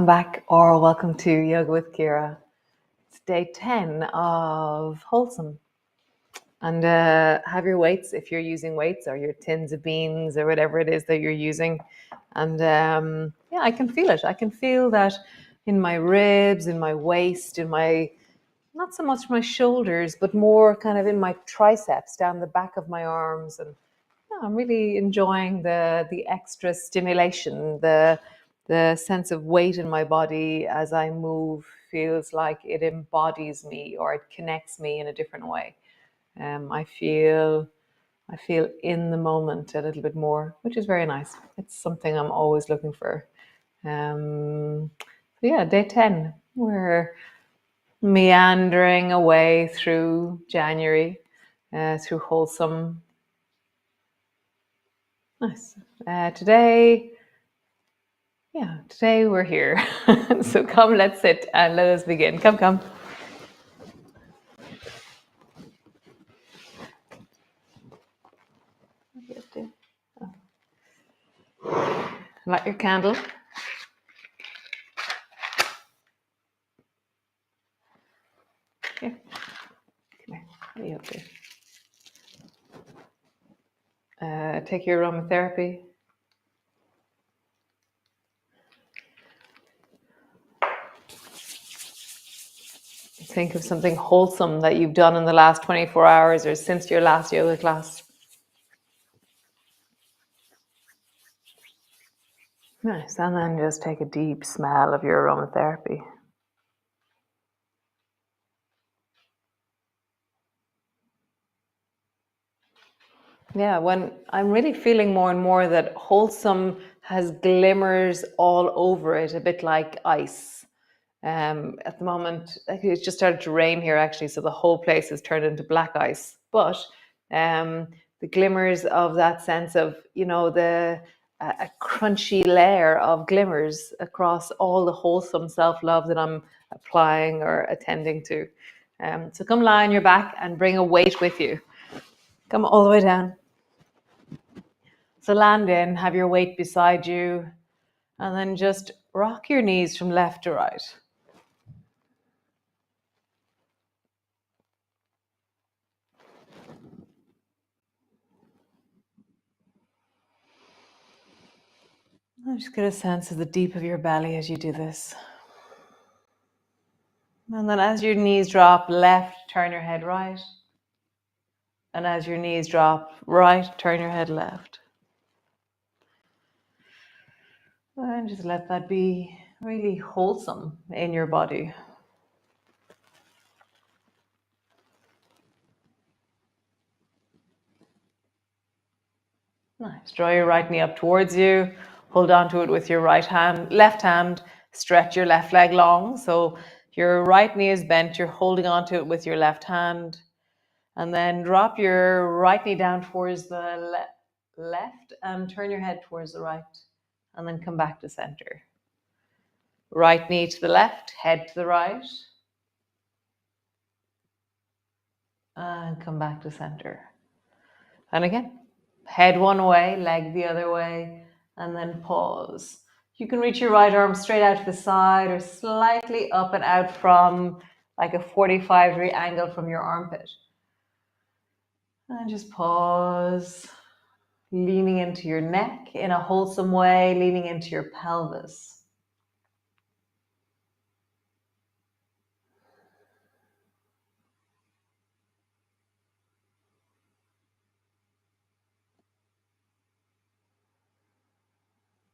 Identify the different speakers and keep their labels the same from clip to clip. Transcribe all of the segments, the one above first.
Speaker 1: Welcome back or welcome to Yoga with Ciara. It's day 10 of Wholesome. And have your weights if you're using weights or your tins of beans or whatever it is that you're using. And yeah, I can feel it. I can feel that in my ribs, in my waist, in my, not so much my shoulders, but more kind of in my triceps, down the back of my arms. And yeah, I'm really enjoying the extra stimulation, the sense of weight in my body as I move feels like it embodies me or it connects me in a different way. I feel in the moment a little bit more, which is very nice. It's something I'm always looking for. So yeah, day 10. We're meandering away through January, through Wholesome. Nice. Today we're here. So come, let's sit and let us begin. Come. Light your candle. Here. Come here. What are you up to? Take your aromatherapy. Think of something wholesome that you've done in the last 24 hours or since your last yoga class. Nice. And then just take a deep smell of your aromatherapy. Yeah, when I'm really feeling more and more that Wholesome has glimmers all over it, a bit like ice. At the moment, it's just started to rain here actually, so the whole place has turned into black ice. But the glimmers of that sense of, a crunchy layer of glimmers across all the wholesome self-love that I'm applying or attending to. So come lie on your back and bring a weight with you. Come all the way down. So land in, have your weight beside you, and then just rock your knees from left to right. Just get a sense of the deep of your belly as you do this. And then as your knees drop left, turn your head right. And as your knees drop right, turn your head left. And just let that be really wholesome in your body. Nice. Draw your right knee up towards you. Hold on to it with your left hand. Stretch your left leg long. So your right knee is bent. You're holding on to it with your left hand. And then drop your right knee down towards the left and turn your head towards the right. And then come back to center. Right knee to the left, head to the right. And come back to center. And again, head one way, leg the other way, and then pause. You can reach your right arm straight out to the side or slightly up and out from like a 45-degree angle from your armpit. And just pause, leaning into your neck in a wholesome way, leaning into your pelvis.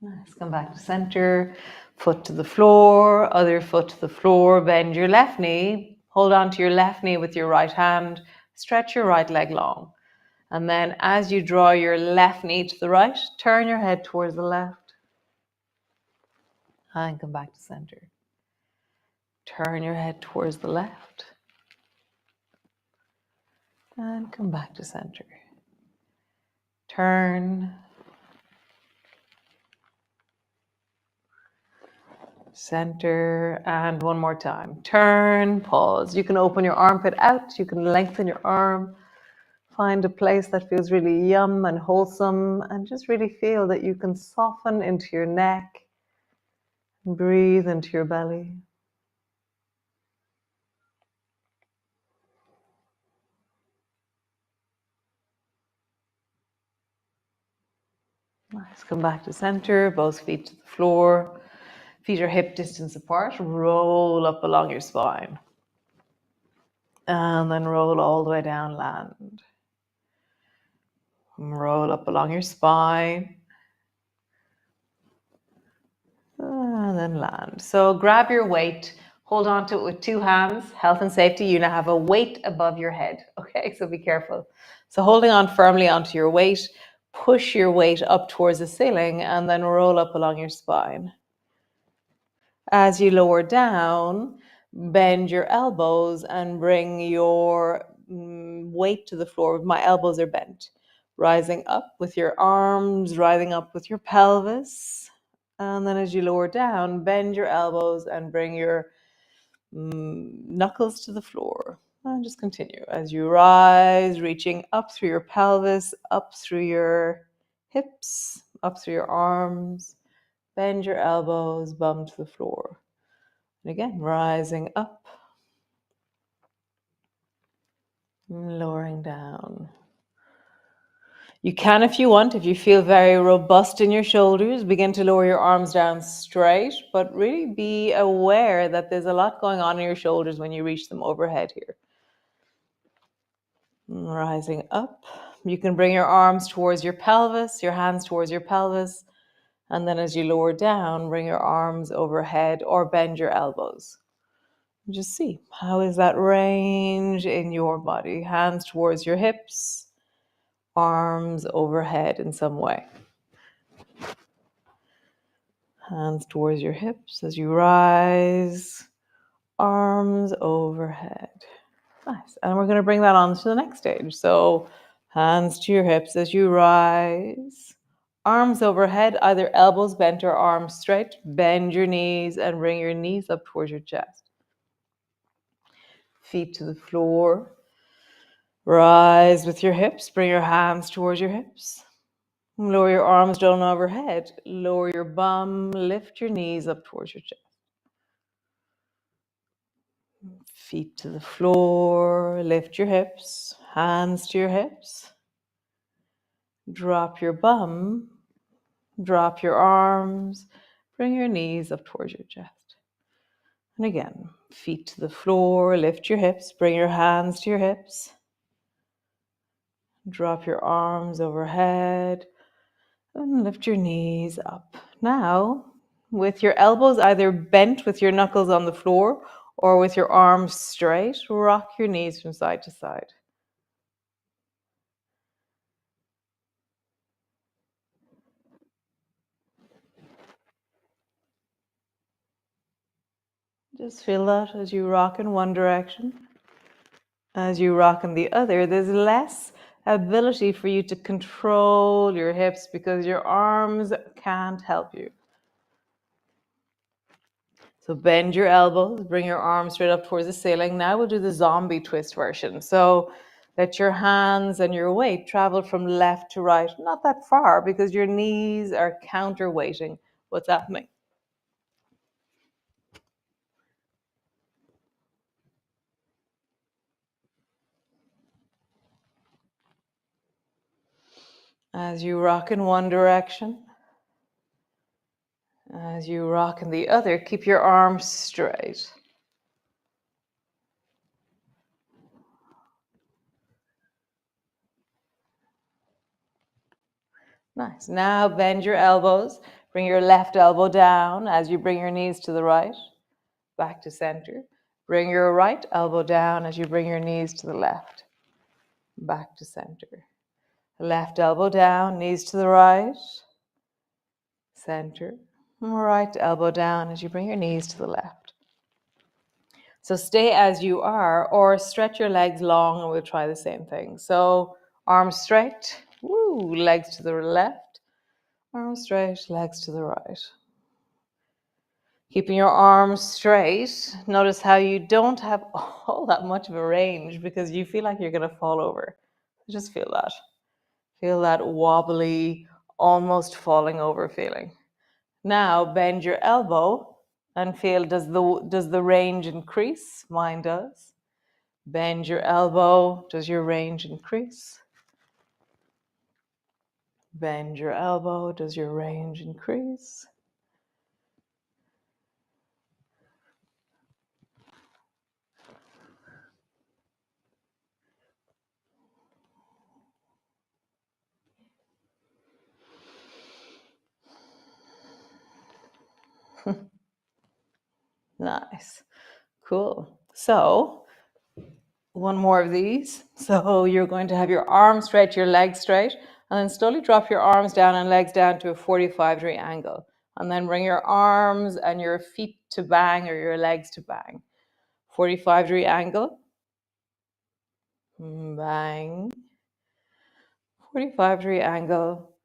Speaker 1: Nice. Come back to center, foot to the floor, other foot to the floor, bend your left knee, hold on to your left knee with your right hand, stretch your right leg long. And then as you draw your left knee to the right, turn your head towards the left. And come back to center. Turn your head towards the left. And come back to center. Turn. Center, and one more time. Turn, pause. You can open your armpit out, you can lengthen your arm, find a place that feels really yum and wholesome, and just really feel that you can soften into your neck, Breathe into your belly. Nice. Come back to center, both feet to the floor. Feet are hip distance apart. Roll up along your spine. And then roll all the way down, land. Roll up along your spine. And then land. So grab your weight. Hold on to it with two hands. Health and safety. You now have a weight above your head. Okay, so be careful. So holding on firmly onto your weight. Push your weight up towards the ceiling and then roll up along your spine. As you lower down, bend your elbows and bring your weight to the floor. My elbows are bent. Rising up with your arms, rising up with your pelvis. And then as you lower down, bend your elbows and bring your knuckles to the floor. And just continue. As you rise, reaching up through your pelvis, up through your hips, up through your arms. Bend your elbows, bum to the floor. And again, rising up, lowering down. You can, if you want, if you feel very robust in your shoulders, begin to lower your arms down straight, but really be aware that there's a lot going on in your shoulders when you reach them overhead here. Rising up. You can bring your arms towards your pelvis, your hands towards your pelvis, and then as you lower down, bring your arms overhead or bend your elbows. Just see, how is that range in your body? Hands towards your hips, arms overhead in some way. Hands towards your hips as you rise, arms overhead. Nice. And we're going to bring that on to the next stage. So hands to your hips as you rise, arms overhead, either elbows bent or arms straight. Bend your knees and bring your knees up towards your chest. Feet to the floor. Rise with your hips. Bring your hands towards your hips. Lower your arms down overhead. Lower your bum. Lift your knees up towards your chest. Feet to the floor. Lift your hips. Hands to your hips. Drop your bum. Drop your arms. Bring your knees up towards your chest. And again, feet to the floor. Lift your hips. Bring your hands to your hips. Drop your arms overhead. And lift your knees up. Now, with your elbows either bent with your knuckles on the floor or with your arms straight, rock your knees from side to side. Just feel that as you rock in one direction. As you rock in the other, there's less ability for you to control your hips because your arms can't help you. So bend your elbows, bring your arms straight up towards the ceiling. Now we'll do the zombie twist version. So let your hands and your weight travel from left to right, not that far because your knees are counterweighting what's happening. As you rock in one direction, as you rock in the other, keep your arms straight. Nice. Now bend your elbows. Bring your left elbow down as you bring your knees to the right, back to center. Bring your right elbow down as you bring your knees to the left, back to center. Left elbow down, knees to the right, center. Right elbow down as you bring your knees to the left. So stay as you are or stretch your legs long and we'll try the same thing. So arms straight, legs to the left, arms straight, legs to the right. Keeping your arms straight, notice how you don't have all that much of a range because you feel like you're going to fall over. Just feel that. Feel that wobbly, almost falling over feeling. Now bend your elbow And feel, does the range increase? Mine does. Bend your elbow. Does your range increase? Bend your elbow. Does your range increase? Nice. Cool. So, one more of these. So, you're going to have your arms straight, your legs straight, and then slowly drop your arms down and legs down to a 45-degree angle. And then bring your arms and your feet to bang or your legs to bang. 45-degree angle. Bang. 45-degree angle.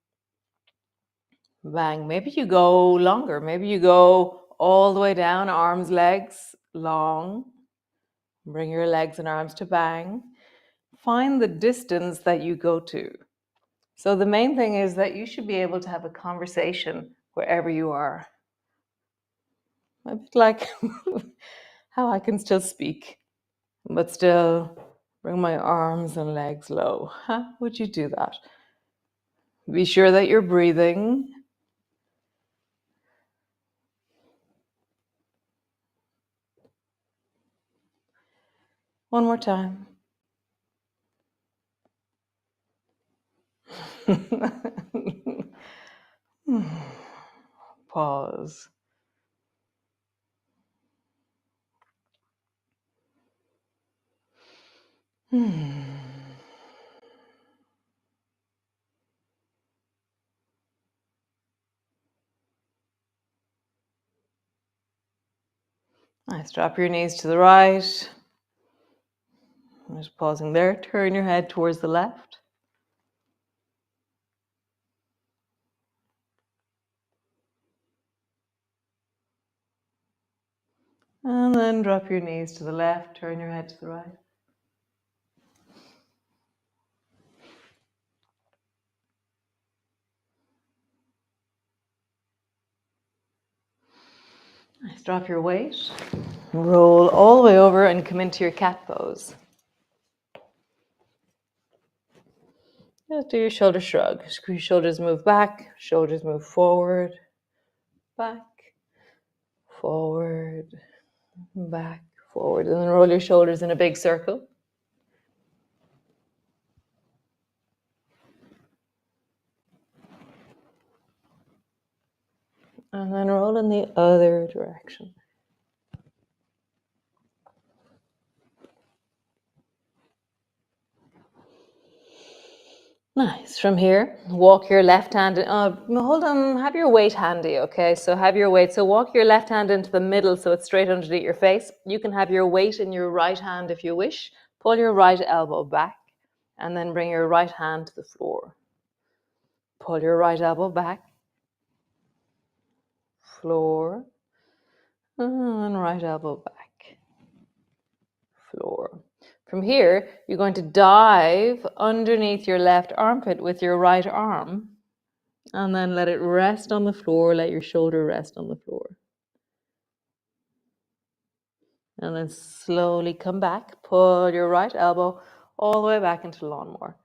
Speaker 1: Bang. Maybe you go longer. Maybe you go all the way down, arms, legs, long. Bring your legs and arms to bang. Find the distance that you go to. So the main thing is that you should be able to have a conversation wherever you are. A bit like how I can still speak, but still bring my arms and legs low. How would you do that? Be sure that you're breathing. One more time. Pause. Nice. Drop your knees to the right. Just pausing there. Turn your head towards the left. And then drop your knees to the left. Turn your head to the right. Nice. Drop your weight. Roll all the way over and come into your cat pose. Just do your shoulder shrug. Your shoulders move back, shoulders move forward, back, forward, back, forward. And then roll your shoulders in a big circle. And then roll in the other direction. Nice. From here, walk your left hand. Hold on, have your weight handy, okay? So have your weight. So walk your left hand into the middle so it's straight underneath your face. You can have your weight in your right hand if you wish. Pull your right elbow back and then bring your right hand to the floor. Pull your right elbow back, floor, and right elbow back, floor. From here, you're going to dive underneath your left armpit with your right arm. And then let it rest on the floor. Let your shoulder rest on the floor. And then slowly come back. Pull your right elbow all the way back into lawnmower.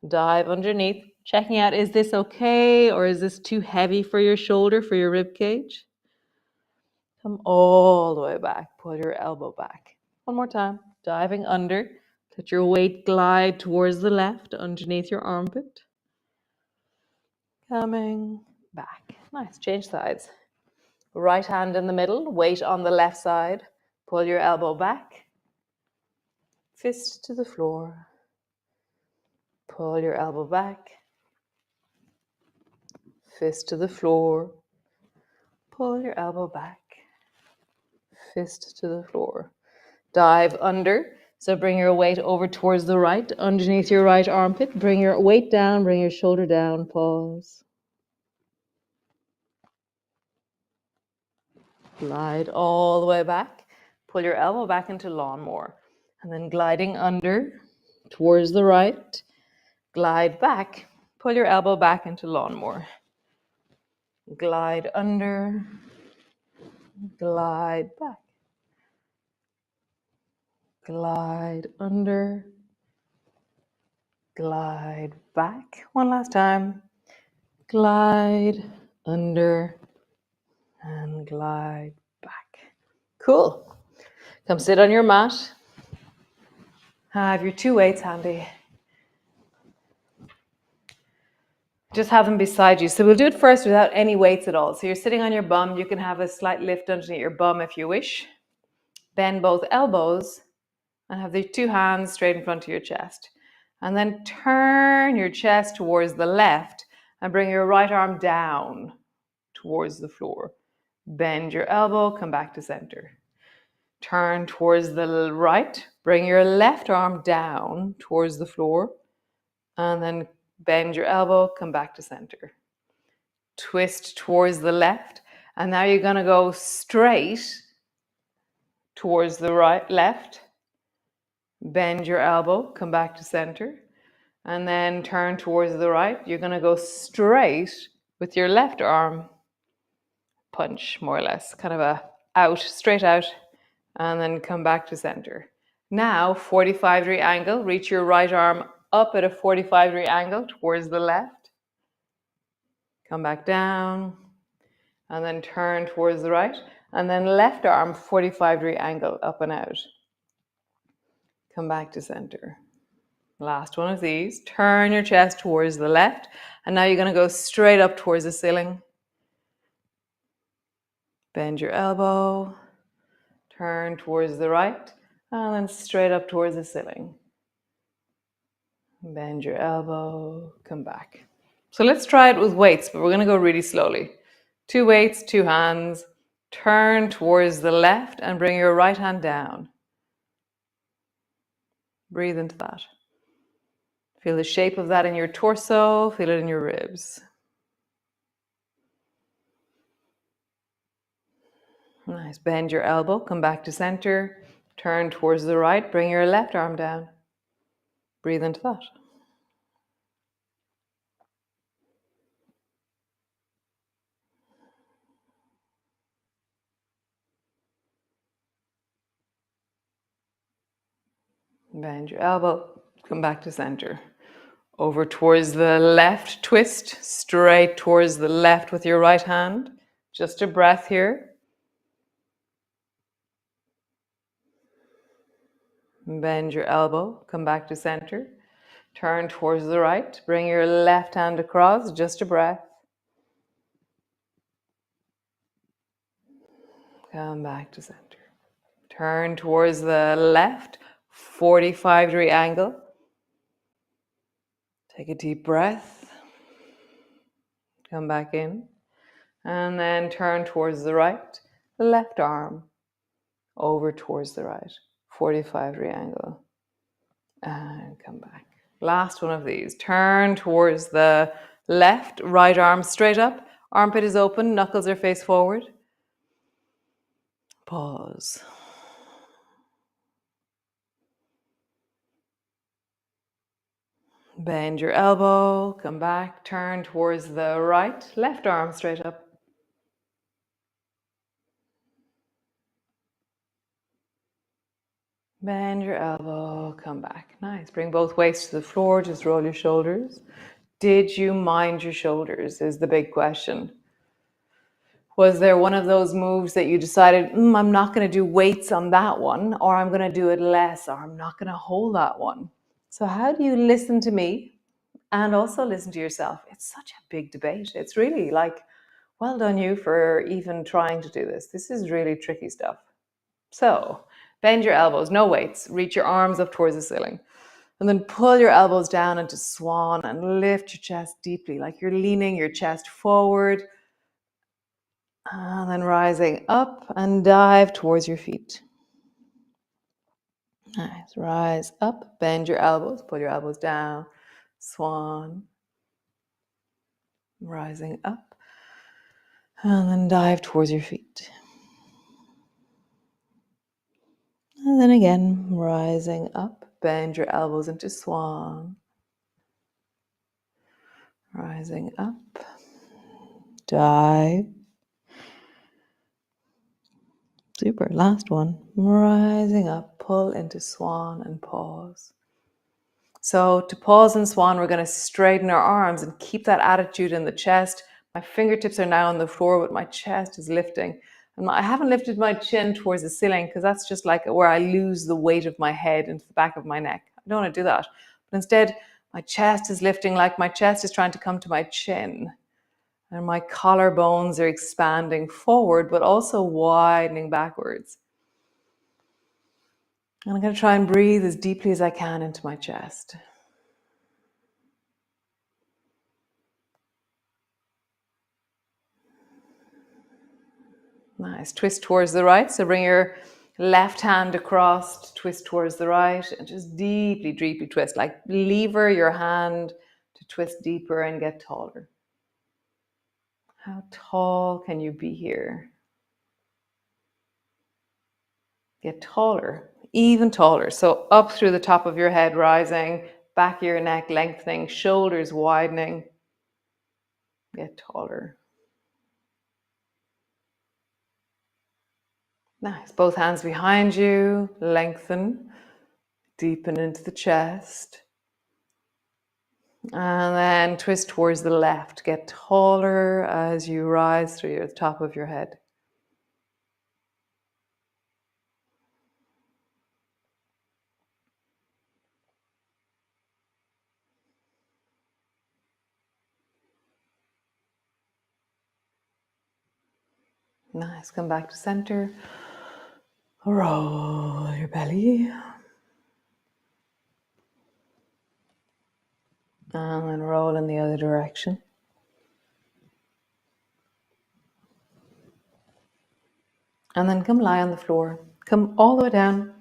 Speaker 1: Dive underneath, checking out, is this okay or is this too heavy for your shoulder, for your rib cage? Come all the way back. Pull your elbow back. One more time. Diving under. Let your weight glide towards the left underneath your armpit. Coming back. Nice. Change sides. Right hand in the middle, weight on the left side. Pull your elbow back. Fist to the floor. Pull your elbow back. Fist to the floor. Pull your elbow back. Fist to the floor. Dive under. So bring your weight over towards the right, underneath your right armpit. Bring your weight down, bring your shoulder down. Pause. Glide all the way back. Pull your elbow back into lawnmower. And then gliding under towards the right. Glide back. Pull your elbow back into lawnmower. Glide under. glide back, glide under, glide back. One last time. Glide under and glide back. Cool. Come sit on your mat. Have your 2 weights handy. Just have them beside you. So we'll do it first without any weights at all. So you're sitting on your bum. You can have a slight lift underneath your bum if you wish. Bend both elbows and have the 2 hands straight in front of your chest. And then turn your chest towards the left and bring your right arm down towards the floor. Bend your elbow, come back to center. Turn towards the right, bring your left arm down towards the floor, and then bend your elbow, come back to center. Twist towards the left, and now you're going to go straight towards the right, left. Bend your elbow, come back to center, and then turn towards the right. You're going to go straight with your left arm. Punch, more or less, kind of a out, straight out, and then come back to center. Now, 45-degree angle. Reach your right arm up at a 45-degree angle towards the left. Come back down, and then turn towards the right. And then left arm, 45-degree angle, up and out. Come back to center. Last one of these. Turn your chest towards the left. And now you're going to go straight up towards the ceiling. Bend your elbow. Turn towards the right. And then straight up towards the ceiling. Bend your elbow. Come back. So let's try it with weights, but we're going to go really slowly. 2 weights, 2 hands. Turn towards the left and bring your right hand down. Breathe into that. Feel the shape of that in your torso. Feel it in your ribs. Nice. Bend your elbow. Come back to center. Turn towards the right. Bring your left arm down. Breathe into that. Bend your elbow. Come back to center. Over towards the left. Twist straight towards the left with your right hand. Just a breath here. Bend your elbow. Come back to center. Turn towards the right. Bring your left hand across. Just a breath. Come back to center. Turn towards the left, 45-degree angle. Take a deep breath. Come back in. And then turn towards the right, the left arm over towards the right, 45-degree angle. And come back. Last one of these. Turn towards the left, right arm straight up. Armpit is open, knuckles are face forward. Pause. Bend your elbow, come back, turn towards the right, left arm straight up. Bend your elbow, come back. Nice. Bring both weights to the floor, just roll your shoulders. Did you mind your shoulders is the big question. Was there one of those moves that you decided, I'm not going to do weights on that one, or I'm going to do it less, or I'm not going to hold that one? So how do you listen to me and also listen to yourself? It's such a big debate. It's really like, well done you for even trying to do this. This is really tricky stuff. So bend your elbows, no weights. Reach your arms up towards the ceiling. And then pull your elbows down into swan and lift your chest deeply, like you're leaning your chest forward. And then rising up and dive towards your feet. Nice. Rise up, bend your elbows, pull your elbows down. Swan. Rising up. And then dive towards your feet. And then again, rising up, bend your elbows into swan. Rising up, dive, Super. Last one. Rising up, pull into swan and pause. So to pause in swan, we're going to straighten our arms and keep that attitude in the chest. My fingertips are now on the floor, but my chest is lifting. And I haven't lifted my chin towards the ceiling because that's just like where I lose the weight of my head into the back of my neck. I don't want to do that. But instead, my chest is lifting, like my chest is trying to come to my chin. And my collarbones are expanding forward, but also widening backwards. And I'm going to try and breathe as deeply as I can into my chest. Nice. Twist towards the right. So bring your left hand across, twist towards the right, and just deeply, deeply twist. Like lever your hand to twist deeper and get taller. How tall can you be here? Get taller, even taller. So up through the top of your head, rising, back of your neck lengthening, shoulders widening. Get taller. Nice. Both hands behind you, lengthen, deepen into the chest. And then twist towards the left. Get taller as you rise through the top of your head. Nice. Come back to center. Roll your belly. And then roll in the other direction. And then come lie on the floor. Come all the way down.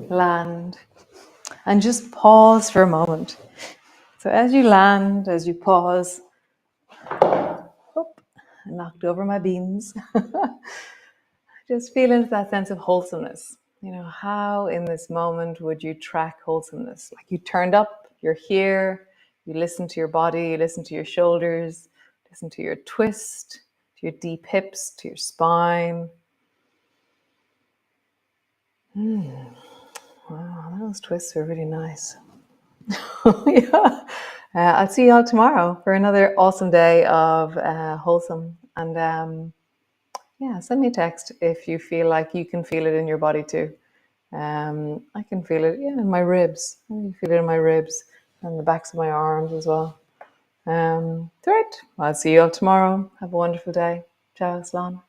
Speaker 1: Land. And just pause for a moment. So as you land, as you pause, I knocked over my beans. Just feel into that sense of wholesomeness. You know, how in this moment would you track wholesomeness? Like you turned up, you're here, you listen to your body, you listen to your shoulders, listen to your twist, to your deep hips, to your spine. Wow, those twists are really nice. Yeah. I'll see you all tomorrow for another awesome day of wholesome. And yeah, send me a text if you feel like you can feel it in your body too. I can feel it, yeah, in my ribs. I can feel it in my ribs and the backs of my arms as well. Right. I'll see you all tomorrow. Have a wonderful day. Ciao, Slán.